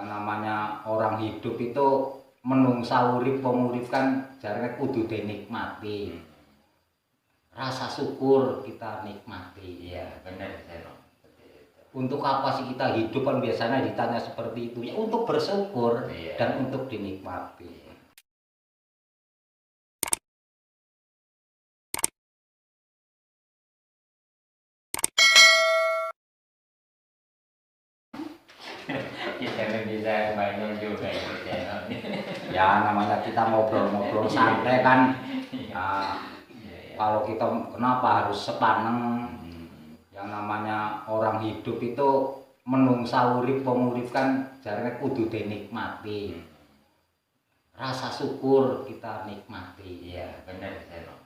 Yang namanya orang hidup itu menungsa urip pengurip kan jarene kudu dinikmati. Rasa syukur kita nikmati. Iya, benar Seno. Untuk apa sih kita hidup kan biasanya ditanya seperti itu. Ya untuk bersyukur dan untuk dinikmati. Kita bisa main juga itu Seno. Ya namanya kita ngobrol-ngobrol santai kan. Kalau kita kenapa harus sepaneng? Yang namanya orang hidup itu menungsa urip pengurip kan jarene kudu dinikmati. Rasa syukur kita nikmati. Iya, benar Seno.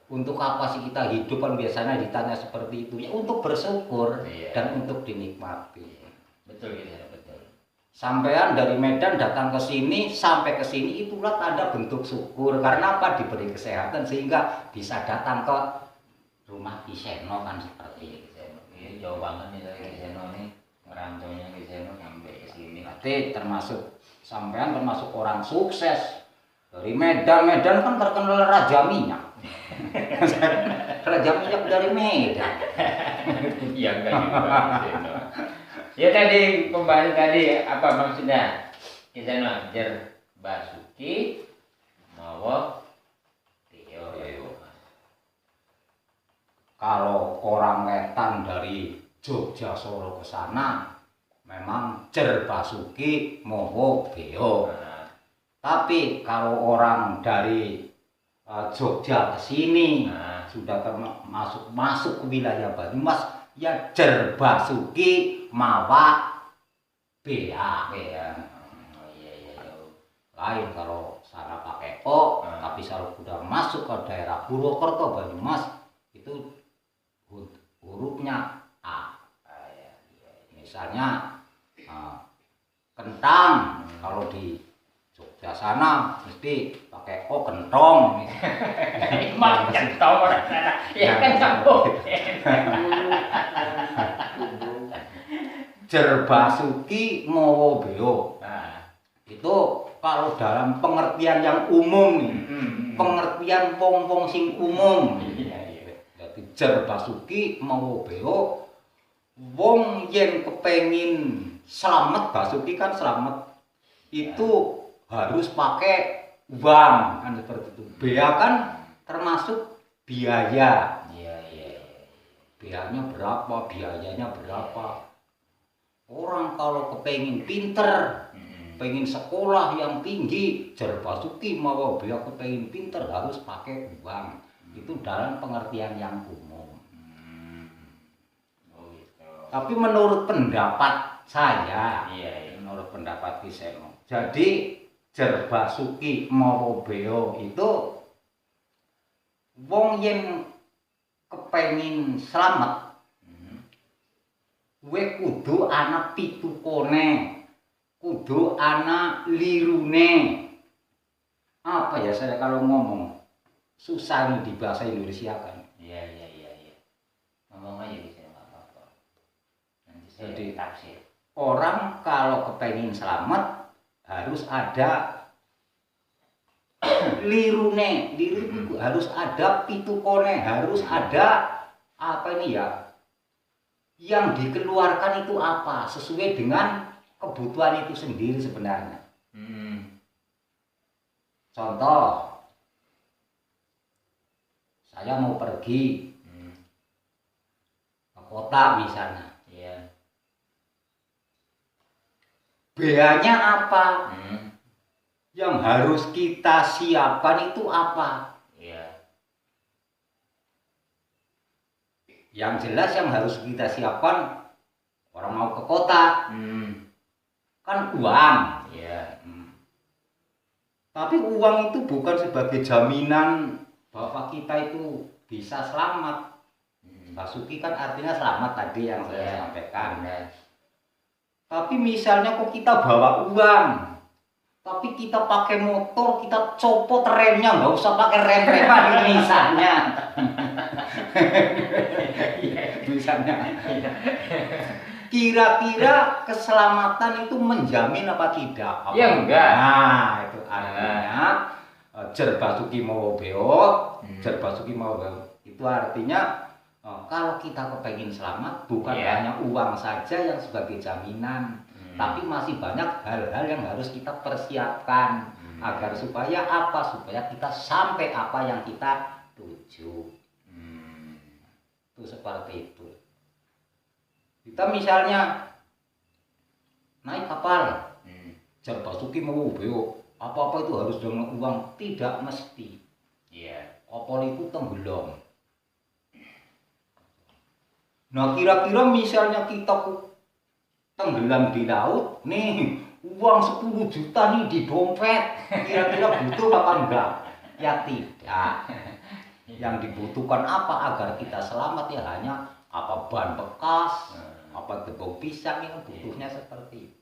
Untuk apa sih kita hidup kan biasanya ditanya seperti itu. Ya untuk bersyukur dan untuk dinikmati. Betul gitu, betul. Sampean dari Medan datang ke sini sampai ke sini itulah tanda bentuk syukur karena apa diberi kesehatan sehingga bisa datang ke rumah Ki Seno kan seperti itu. Ini jauh banget nih dari Ki Seno nih, ngerantonya Ki Seno sampai ke sini. Berarti termasuk sampean termasuk orang sukses. Dari Medan kan terkenal Raja Minyak. Raja Minyak dari Medan. Iya enggak juga Ki Seno. Ya tadi pembahasan tadi apa maksudnya? Ki Seno ajar Basuki mawa Tio. Kalau orang wetan dari Jogja Solo ke sana memang Jer Basuki Moho Beo. Tapi kalau orang dari Jogja ke sini sudah masuk ke wilayah Banyumas ya Jer Basuki mawa Bea. Oh iya. Lain kalau sana pakai O, tapi kalau sudah masuk ke daerah Purwokerto Banyumas itu hurufnya A. Misalnya kentang, kalau di Jogja sana mesti pakai O kentong. Emang kentong orang sana. Ya kan sambung. Jer Basuki Mowo Beo. Itu kalau dalam pengertian yang umum nih, pengertian wong-wong sing umum. Jadi Jer Basuki Mowo Beo, wong yang kepengin selamat, Basuki kan selamat, itu harus pakai uang kan seperti itu. Bea kan termasuk biaya. Biayanya berapa, biayanya berapa. Orang kalau kepengin pinter, pengen sekolah yang tinggi, Jer Basuki mau Bea kepengin pinter harus pakai uang. Itu dalam pengertian yang umum. Tapi menurut pendapat saya, menurut pendapat Ki Seno, jadi Jer Basuki mau Bea itu wong yang kepengin selamat, we kudu ana pitukone, kudu ana lirune. Apa ya saya kalau ngomong susah nih di bahasa Indonesia kan. Iya. Ngomong aja bisa enggak apa-apa. Nanti saya Jadi tafsir. orang kalau kepengin selamat harus ada lirune, harus ada pitukone, harus ada apa ini ya? Yang dikeluarkan itu apa sesuai dengan kebutuhan itu sendiri sebenarnya. Contoh, saya mau pergi ke kota misalnya, beanya apa? Yang harus kita siapkan itu apa? Yang jelas yang harus kita siapkan, orang mau ke kota kan uang. Tapi uang itu bukan sebagai jaminan bahwa kita itu bisa selamat. Basuki kan artinya selamat tadi yang saya sampaikan. Tapi misalnya kok kita bawa uang, tapi kita pakai motor, kita copot remnya, nggak usah pakai rem-reman misalnya. Misalnya Kira-kira keselamatan itu menjamin apa tidak? Ya enggak. Nah, itu artinya Jer Basuki Mawa Beo, Jer Basuki Mawa Beo itu artinya kalau kita kepengen selamat bukan hanya uang saja yang sebagai jaminan, tapi masih banyak hal-hal yang harus kita persiapkan agar supaya apa? Supaya kita sampai apa yang kita tuju. Itu seperti itu. Kita misalnya naik kapal, Jer Basuki Mawa Beo, apa-apa itu harus dengan uang, tidak mesti. Kapal itu tenggelam. Nah, kira-kira misalnya kita tenggelam di laut, nih uang 10 juta nih di dompet, kira-kira butuh apa enggak? Ya tidak. Yang dibutuhkan apa agar kita selamat ya hanya apa ban bekas, apa tepung pisang, yang butuhnya seperti itu.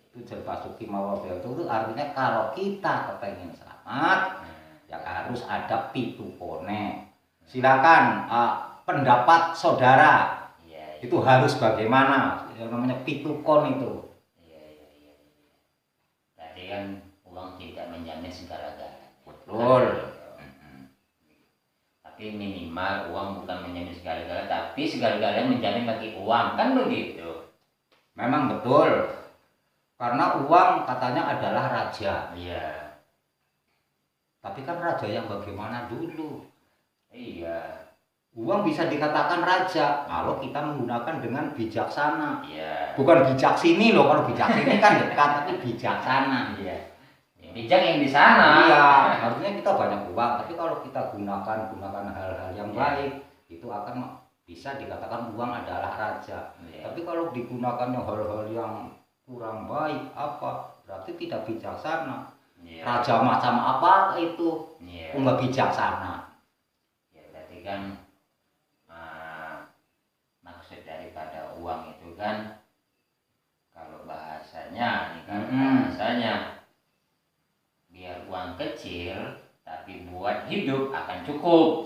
Itu Jer Basuki Mawa Beo itu artinya kalau kita kepengen selamat ya harus ada pitukone. Silakan pendapat saudara itu harus bagaimana, yang namanya pitukon itu. Berarti kan uang tidak menjamin segala-galanya. Betul. Tapi minimal uang bukan menjamin segala-galanya, tapi segala-galanya menjamin bagi uang, kan begitu. Memang betul. Karena uang katanya adalah raja. Tapi kan raja yang bagaimana dulu? Uang bisa dikatakan raja kalau kita menggunakan dengan bijaksana. Bukan bijak sini loh, kalau bijak sini kan dekat, tapi bijaksana. Bijak yang di sana. Artinya kita banyak uang, tapi kalau kita gunakan hal-hal yang baik, itu akan bisa dikatakan uang adalah raja. Tapi kalau digunakannya hal-hal yang kurang baik, apa berarti tidak bijaksana. Raja macam apa itu? Nggak bijaksana. Berarti kan maksud daripada uang itu kan, kalau bahasanya ini kan bahasanya biar uang kecil tapi buat hidup akan cukup.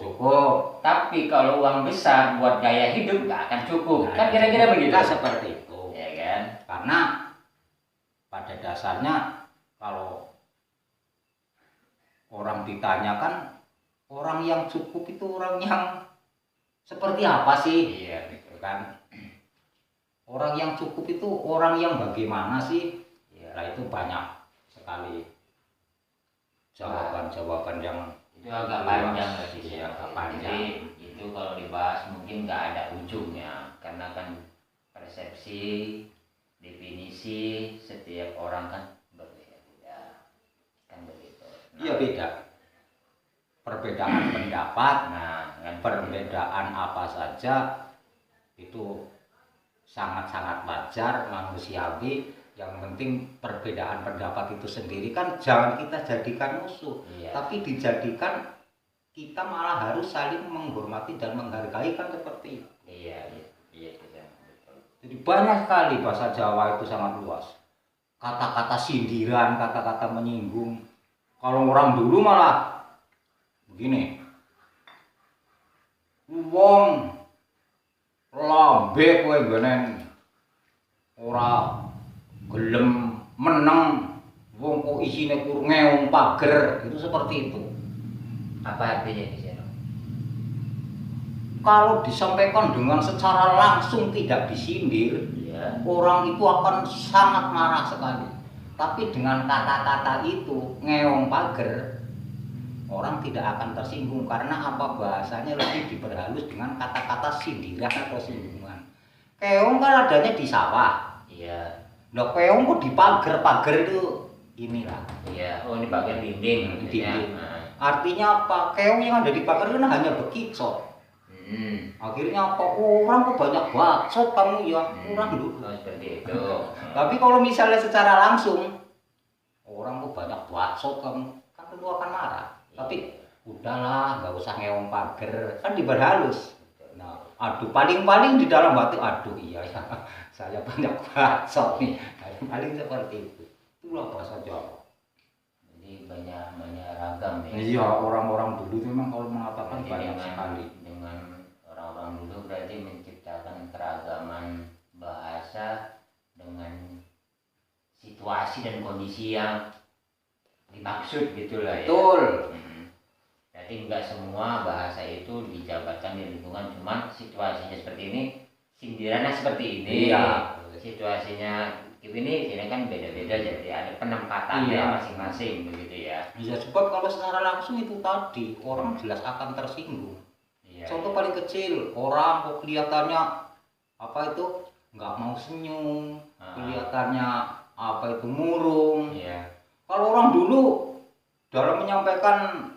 Tapi kalau uang besar buat gaya hidup nggak akan cukup. Kan kira-kira begitu. Seperti itu. Ya kan? Karena pada dasarnya kalau orang ditanyakan orang yang cukup itu orang yang seperti apa sih? Gitu kan. Orang yang cukup itu orang yang bagaimana sih? Nah, itu banyak sekali jawaban-jawaban yang itu agak panjang lagi. Jadi itu kalau dibahas mungkin nggak ada ujungnya, karena kan persepsi, definisi setiap orang kan berbeda, kan begitu. Iya beda. Perbedaan pendapat, kan perbedaan apa saja itu sangat-sangat wajar, manusiawi. Yang penting perbedaan pendapat itu sendiri kan jangan kita jadikan musuh, tapi dijadikan kita malah harus saling menghormati dan menghargai, kan seperti itu. Jadi banyak sekali bahasa Jawa itu sangat luas. Kata-kata sindiran, kata-kata menyinggung. Kalau orang dulu malah begini. Wong lambe kowe ngenen ora gelem meneng, wong kok isine kur ngeong pager, itu seperti itu. Apa artinya di sini? Kalau disampaikan dengan secara langsung tidak disindir, orang itu akan sangat marah sekali. Tapi dengan kata-kata itu ngeong pager, orang tidak akan tersinggung karena apa, bahasanya lebih diperhalus dengan kata-kata sindiran atau singgungan. Keong kan adanya di sawah. Nah, keong kok di pagar itu inilah. Oh, ini pagar dinding. Artinya apa? Keong yang ada di pagar itu hanya bekicot. Akhirnya apa? Orang kok banyak bacot kamu ya, kurang dulu. Seperti itu. Tapi kalau misalnya secara langsung, orang kok banyak bacot kamu, kan tentu akan marah. Tapi udahlah, nggak usah ngeong pager, kan diperhalus. Nah, aduh, paling-paling di dalam hati, aduh iya ya, saya banyak bacot nih. Paling seperti itu. Itulah bahasa Jawa. Jadi banyak ragam ya. Iya, orang-orang dulu memang kalau mengatakan banyak sekali. Dengan orang-orang dulu berarti menciptakan keragaman bahasa bahasa dengan situasi dan kondisi yang dimaksud gitulah ya. Betul. Jadi enggak semua bahasa itu dijabarkan di lingkungan, cuman situasinya seperti ini, sindirannya seperti ini. Iya. Situasinya ini kan beda-beda, jadi ada penempatannya masing-masing begitu ya. Iya, sebab kalau secara langsung itu tadi orang jelas akan tersinggung. Iya, Contoh paling kecil, orang kok kelihatannya apa itu nggak mau senyum, kelihatannya apa itu murung. Iya. Kalau orang dulu dalam menyampaikan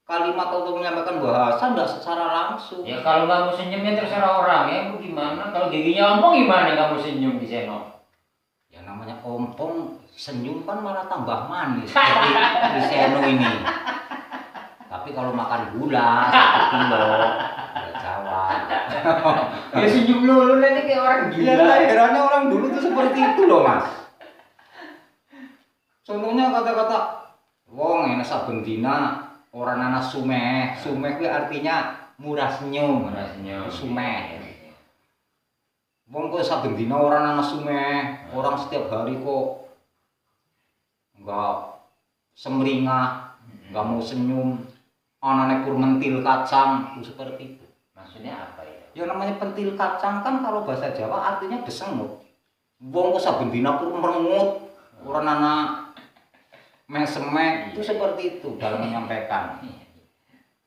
kalimat atau menyampaikan bahasa nggak secara langsung. Ya kalau nggak mau senyumnya terserah orang ya, mau gimana? Kalau giginya ompong gimana nggak mau senyum di seno? Ya namanya ompong, senyum kan malah tambah manis seperti di seno ini. Tapi kalau makan gula 1 kilo, ya Jawa. Ya senyum lu nanti kayak orang Iya, gila. herannya orang dulu tuh seperti itu loh mas. Contohnya kata-kata, wong enak saben dina orang anak sumeh kuwi artinya murah senyum. Murah senyum. Sumeh. Wong kok saben dina orang anak sumeh, orang setiap hari kok enggak semringah, enggak mau senyum, anane kur mentil kacang, itu seperti itu. Maksudnya apa ya? Ya namanya pentil kacang kan kalau bahasa Jawa artinya besengut. Wong kok saben dina kur merengut, orang anak mesemek, itu seperti itu dalam menyampaikan.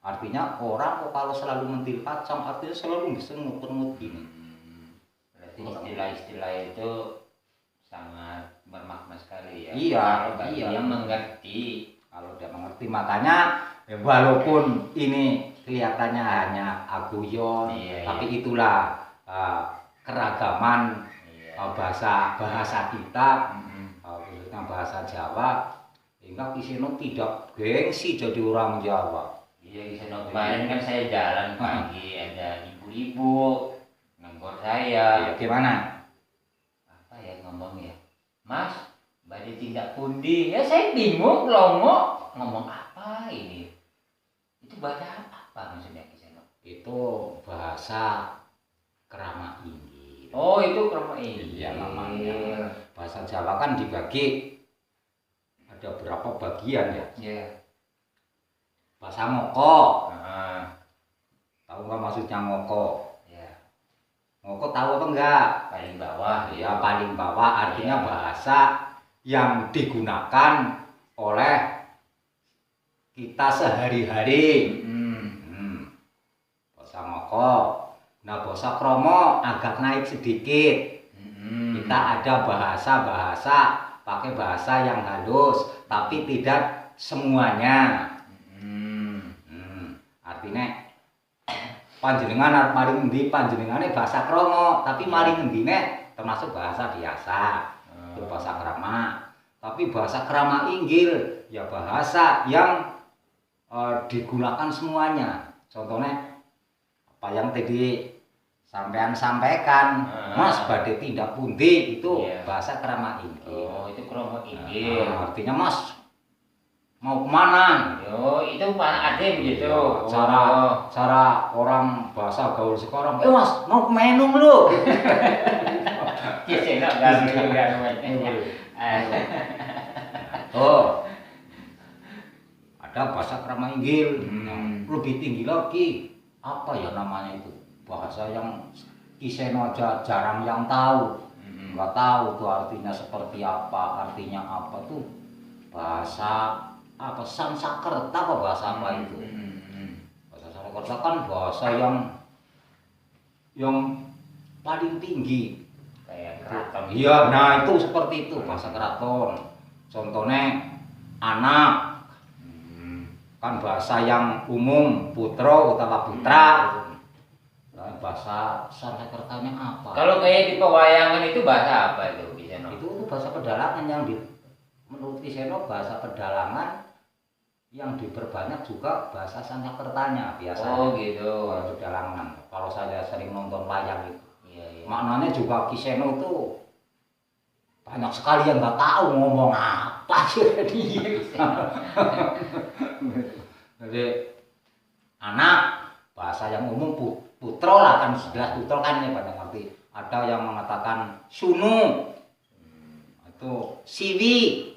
Artinya orang kok kalau selalu mentil kacang artinya selalu besengut gini. Berarti istilah-istilah itu sangat bermakna sekali ya. Iya, Kalau iya. dia mengerti. Kalau dia mengerti, makanya ya walaupun ini kelihatannya hanya aguyon, tapi itulah keragaman bahasa kita, khususnya bahasa Jawa. Hingga Kiseno tidak gengsi jadi orang Jawa. Iya, Kiseno kemarin kan saya jalan pagi, ada ibu-ibu nengkor saya. Gimana? Apa ya ngomongnya? Mas, badai tindak pundi? Ya saya bingung, longo. Ngomong apa ini? Itu bahasa apa maksudnya Kiseno? Itu bahasa Krama Inggil. Oh, itu Krama Inggil. Iya namanya. Bahasa Jawa kan dibagi ada berapa bagian ya? Iya. Bahasa Ngoko. Heeh. Tahu nggak maksudnya Ngoko? Ya, Ngoko tahu apa enggak? paling bawah Ya paling bawah artinya bahasa yang digunakan oleh kita sehari-hari. Bahasa Ngoko. Nah bahasa Kromo agak naik sedikit. Kita ada bahasa-bahasa pakai bahasa yang halus, tapi tidak semuanya. Artinya panjenengan arep maring endi panjenengane bahasa Kromo, tapi maring endine termasuk bahasa biasa. Itu bahasa Krama. Tapi bahasa Krama Inggil ya bahasa yang digunakan semuanya. Contohnya apa yang tadi sampean sampaikan, Mas badhe tindak pundi, itu bahasa Krama Inggil. Oh, itu Krama Inggil. Artinya Mas mau kemana? Oh, itu Pak Ade begitu. Cara orang bahasa gaul sekarang, Mas mau ke Menung lu. Kisah enggak Oh, ada bahasa Krama Inggil. Lebih tinggi lagi, apa ya namanya itu? Bahasa yang Kiseno aja jarang yang tahu. Nggak tahu tuh artinya seperti apa, artinya apa tuh. Bahasa apa Sanskerta apa bahasa apa itu? Bahasa Sanskerta kan bahasa yang paling tinggi. Kayak keraton. Iya, nah itu seperti itu bahasa keraton. Contohnya anak, kan bahasa yang umum putra utawa putra. Nah, bahasa Sanskertanya apa? Kalau kayak di pewayangan itu bahasa apa itu Kiseno? Itu bahasa pedalangan yang menurut Kiseno bahasa pedalangan yang diperbanyak juga bahasa Sanskertanya biasanya. Oh gitu. Pedalangan. Kalau saya sering nonton wayang itu. Iya. Maknanya juga Kiseno itu banyak sekali yang nggak tahu ngomong apa jadi. Jadi anak bahasa yang umum putro lah kan jelas putro kan ya pada ngerti. ada yang mengatakan sunu, itu siwi,